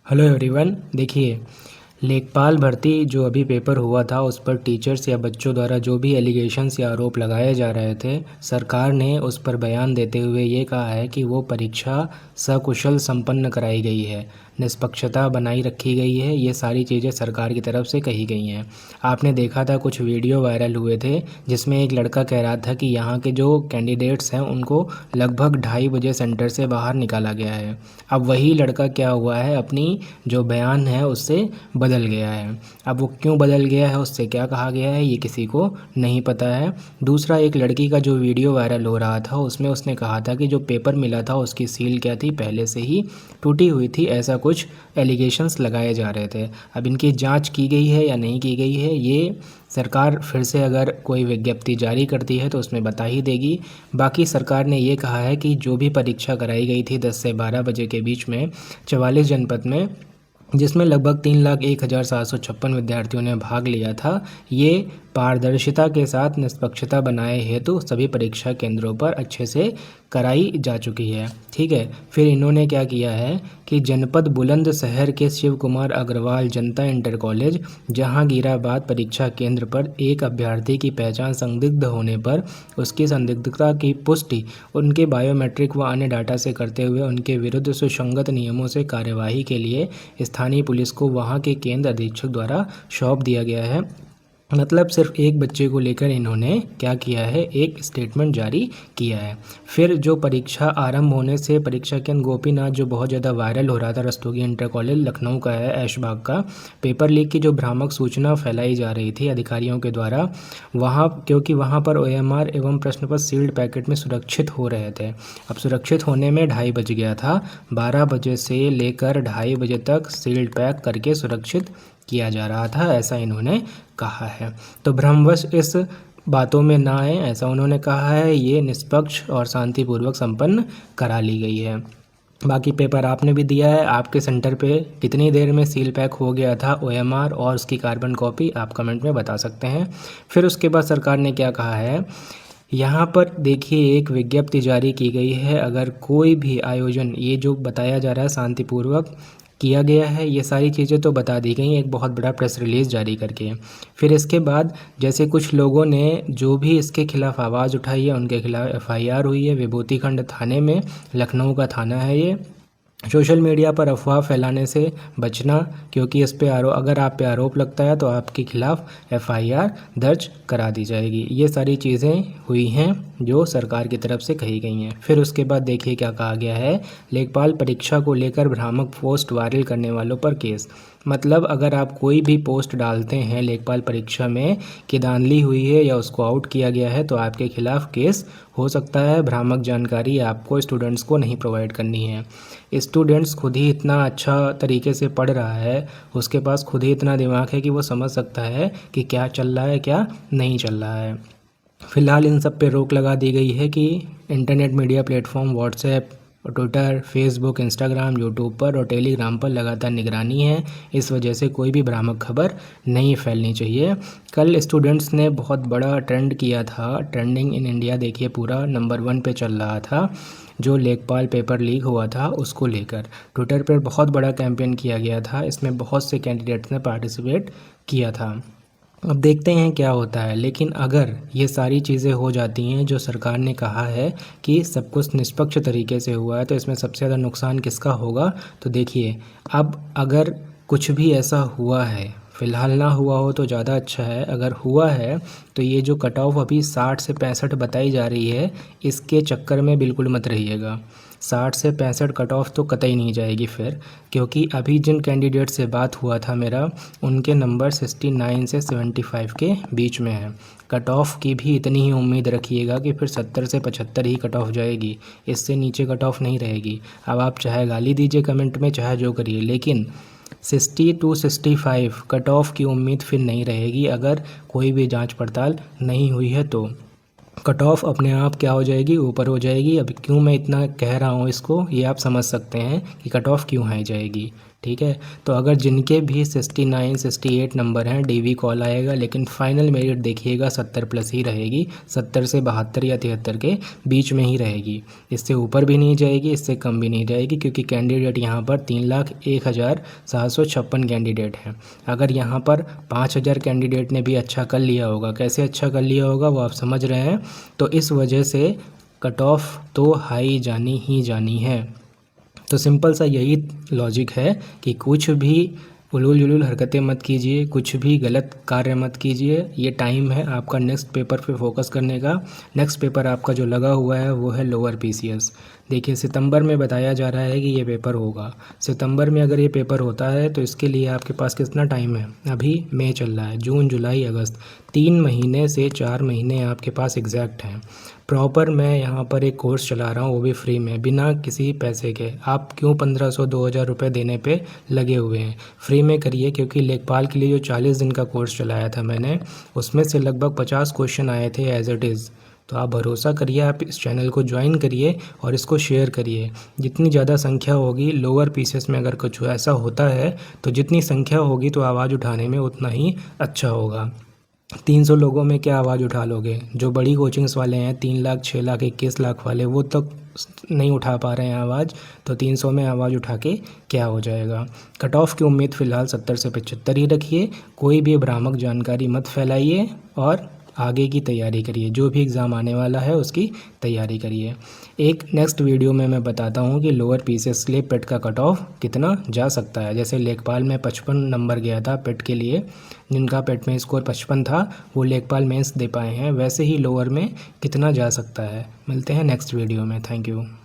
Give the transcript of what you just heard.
Hello everyone. देखिए, लेखपाल भर्ती जो अभी पेपर हुआ था उस पर टीचर्स या बच्चों द्वारा जो भी एलिगेशंस या आरोप लगाए जा रहे थे, सरकार ने उस पर बयान देते हुए ये कहा है कि वो परीक्षा सकुशल संपन्न कराई गई है, निष्पक्षता बनाई रखी गई है। ये सारी चीज़ें सरकार की तरफ से कही गई हैं। आपने देखा था कुछ वीडियो वायरल हुए थे जिसमें एक लड़का कह रहा था कि यहाँ के जो कैंडिडेट्स हैं उनको लगभग 2:30 बजे सेंटर से बाहर निकाला गया है। अब वही लड़का क्या हुआ है, अपनी जो बयान है उससे बदल गया है। अब वो क्यों बदल गया है, उससे क्या कहा गया है, ये किसी को नहीं पता है। दूसरा, एक लड़की का जो वीडियो वायरल हो रहा था उसमें उसने कहा था कि जो पेपर मिला था उसकी सील क्या थी, पहले से ही टूटी हुई थी। ऐसा कुछ एलिगेशंस लगाए जा रहे थे। अब इनकी जांच की गई है या नहीं की गई है, ये सरकार फिर से अगर कोई विज्ञप्ति जारी करती है तो उसमें बता ही देगी। बाकी सरकार ने ये कहा है कि जो भी परीक्षा कराई गई थी 10 से 12 बजे के बीच में 44 जनपद में, जिसमें लगभग 3,01,756 विद्यार्थियों ने भाग लिया था, ये पारदर्शिता के साथ निष्पक्षता बनाए हेतु सभी परीक्षा केंद्रों पर अच्छे से कराई जा चुकी है। ठीक है। फिर इन्होंने क्या किया है कि जनपद बुलंदशहर के शिव कुमार अग्रवाल जनता इंटर कॉलेज जहांगीराबाद परीक्षा केंद्र पर एक अभ्यर्थी की पहचान संदिग्ध होने पर उसकी संदिग्धता की पुष्टि उनके बायोमेट्रिक व अन्य डाटा से करते हुए उनके विरुद्ध सुसंगत नियमों से कार्यवाही के लिए स्थानीय पुलिस को वहां के केंद्र अधीक्षक द्वारा सौंप दिया गया है। मतलब सिर्फ एक बच्चे को लेकर इन्होंने क्या किया है, एक स्टेटमेंट जारी किया है। फिर जो परीक्षा आरंभ होने से परीक्षा केंद्र गोपीनाथ जो बहुत ज़्यादा वायरल हो रहा था, रस्तोगी इंटर कॉलेज लखनऊ का है, ऐशबाग का, पेपर लीक की जो भ्रामक सूचना फैलाई जा रही थी अधिकारियों के द्वारा, वहाँ क्योंकि वहाँ पर ओएमआर एवं प्रश्न पत्र सील्ड पैकेट में सुरक्षित हो रहे थे। अब सुरक्षित होने में 2:30 बज गया था। 12 बजे से लेकर 2:30 बजे तक सील्ड पैक करके सुरक्षित किया जा रहा था, ऐसा इन्होंने कहा है। तो भ्रमवश इस बातों में ना आए, ऐसा उन्होंने कहा है। ये निष्पक्ष और शांतिपूर्वक संपन्न करा ली गई है। बाकी पेपर आपने भी दिया है, आपके सेंटर पे कितनी देर में सील पैक हो गया था ओएमआर और उसकी कार्बन कॉपी, आप कमेंट में बता सकते हैं। फिर उसके बाद सरकार ने क्या कहा है, यहाँ पर देखिए एक विज्ञप्ति जारी की गई है। अगर कोई भी आयोजन, ये जो बताया जा रहा है शांतिपूर्वक किया गया है, ये सारी चीज़ें तो बता दी गई, एक बहुत बड़ा प्रेस रिलीज़ जारी करके। फिर इसके बाद जैसे कुछ लोगों ने जो भी इसके खिलाफ आवाज़ उठाई है उनके खिलाफ एफआईआर हुई है विभूति खंड थाने में, लखनऊ का थाना है ये। सोशल मीडिया पर अफवाह फैलाने से बचना, क्योंकि इस पे अगर आप पे आरोप लगता है तो आपके खिलाफ एफआईआर दर्ज करा दी जाएगी। ये सारी चीज़ें हुई हैं जो सरकार की तरफ से कही गई हैं। फिर उसके बाद देखिए क्या कहा गया है, लेखपाल परीक्षा को लेकर भ्रामक पोस्ट वायरल करने वालों पर केस। मतलब अगर आप कोई भी पोस्ट डालते हैं लेखपाल परीक्षा में कि धांधली हुई है या उसको आउट किया गया है तो आपके खिलाफ केस हो सकता है। भ्रामक जानकारी आपको स्टूडेंट्स को नहीं प्रोवाइड करनी है। स्टूडेंट्स खुद ही इतना अच्छा तरीके से पढ़ रहा है, उसके पास खुद ही इतना दिमाग है कि वो समझ सकता है कि क्या चल रहा है क्या नहीं चल रहा है। फ़िलहाल इन सब पे रोक लगा दी गई है कि internet media platform WhatsApp, Twitter, Facebook, Instagram, YouTube पर और टेलीग्राम पर लगातार निगरानी है। इस वजह से कोई भी भ्रामक खबर नहीं फैलनी चाहिए। कल स्टूडेंट्स ने बहुत बड़ा ट्रेंड किया था, ट्रेंडिंग इन इंडिया देखिए पूरा नंबर 1 पे चल रहा था, जो लेखपाल पेपर लीक हुआ था उसको लेकर ट्विटर पर बहुत बड़ा कैंपेन किया गया था। इसमें बहुत से कैंडिडेट्स ने पार्टिसिपेट किया था। अब देखते हैं क्या होता है। लेकिन अगर ये सारी चीज़ें हो जाती हैं जो सरकार ने कहा है कि सब कुछ निष्पक्ष तरीके से हुआ है, तो इसमें सबसे ज़्यादा नुकसान किसका होगा। तो देखिए, अब अगर कुछ भी ऐसा हुआ है, फ़िलहाल ना हुआ हो तो ज़्यादा अच्छा है, अगर हुआ है तो ये जो कट ऑफ अभी 60 से 65 बताई जा रही है, इसके चक्कर में बिल्कुल मत रहिएगा। 60 से 65 कट ऑफ तो कतई नहीं जाएगी फिर, क्योंकि अभी जिन कैंडिडेट से बात हुआ था मेरा, उनके नंबर 69 से 75 के बीच में है। कट ऑफ की भी इतनी ही उम्मीद रखिएगा कि फिर 70 से 75 ही कट ऑफ जाएगी, इससे नीचे कट ऑफ नहीं रहेगी। अब आप चाहे गाली दीजिए कमेंट में, चाहे जो करिए, लेकिन 60 to 65 कट ऑफ की उम्मीद फिर नहीं रहेगी अगर कोई भी जांच पड़ताल नहीं हुई है तो। कट ऑफ अपने आप क्या हो जाएगी, ऊपर हो जाएगी। अब क्यों मैं इतना कह रहा हूँ इसको, ये आप समझ सकते हैं कि कट ऑफ क्यों हाई जाएगी। ठीक है, तो अगर जिनके भी 69 68 नंबर हैं डीवी कॉल आएगा, लेकिन फाइनल मेरिट देखिएगा 70 प्लस ही रहेगी, 70 से 72 या 73 के बीच में ही रहेगी। इससे ऊपर भी नहीं जाएगी, इससे कम भी नहीं जाएगी, क्योंकि कैंडिडेट यहाँ पर 3,01,756 कैंडिडेट हैं। अगर यहाँ पर 5,000 कैंडिडेट ने भी अच्छा कर लिया होगा, कैसे अच्छा कर लिया होगा वो आप समझ रहे हैं, तो इस वजह से कट ऑफ तो हाई जानी ही जानी है। तो सिंपल सा यही लॉजिक है कि कुछ भी उलूल जुलूल हरकतें मत कीजिए, कुछ भी गलत कार्य मत कीजिए। ये टाइम है आपका नेक्स्ट पेपर पे फोकस करने का। नेक्स्ट पेपर आपका जो लगा हुआ है वो है लोअर पीसीएस। देखिए सितंबर में बताया जा रहा है कि ये पेपर होगा। सितंबर में अगर ये पेपर होता है तो इसके लिए आपके पास कितना टाइम है, अभी मई चल रहा है, जून जुलाई अगस्त, 3 महीने से 4 महीने आपके पास एग्जैक्ट हैं। प्रॉपर मैं यहाँ पर एक कोर्स चला रहा हूँ, वो भी फ्री में, बिना किसी पैसे के। आप क्यों 1500 2000 रुपये देने पे लगे हुए हैं? फ्री में करिए, क्योंकि लेखपाल के लिए जो 40 दिन का कोर्स चलाया था मैंने, उसमें से लगभग 50 क्वेश्चन आए थे एज इट इज़। तो आप भरोसा करिए, आप इस चैनल को ज्वाइन करिए और इसको शेयर करिए। जितनी ज़्यादा संख्या होगी, लोअर पीसेस में अगर कुछ ऐसा होता है तो जितनी संख्या होगी तो आवाज़ उठाने में उतना ही अच्छा होगा। 300 लोगों में क्या आवाज़ उठा लोगे? जो बड़ी कोचिंग्स वाले हैं 3 लाख 6 लाख 21 लाख वाले, वो तक नहीं उठा पा रहे हैं आवाज़, तो 300 में आवाज़ उठा के क्या हो जाएगा। कट ऑफ की उम्मीद फ़िलहाल 70 से 75 ही रखिए। कोई भी भ्रामक जानकारी मत फैलाइए और आगे की तैयारी करिए। जो भी एग्ज़ाम आने वाला है उसकी तैयारी करिए। एक नेक्स्ट वीडियो में मैं बताता हूँ कि लोअर पीसीएस के लिए पेट का कट ऑफ कितना जा सकता है। जैसे लेखपाल में 55 नंबर गया था पेट के लिए, जिनका पेट में स्कोर 55 था वो लेखपाल मेंस दे पाए हैं, वैसे ही लोअर में कितना जा सकता है। मिलते हैं नेक्स्ट वीडियो में। Thank you.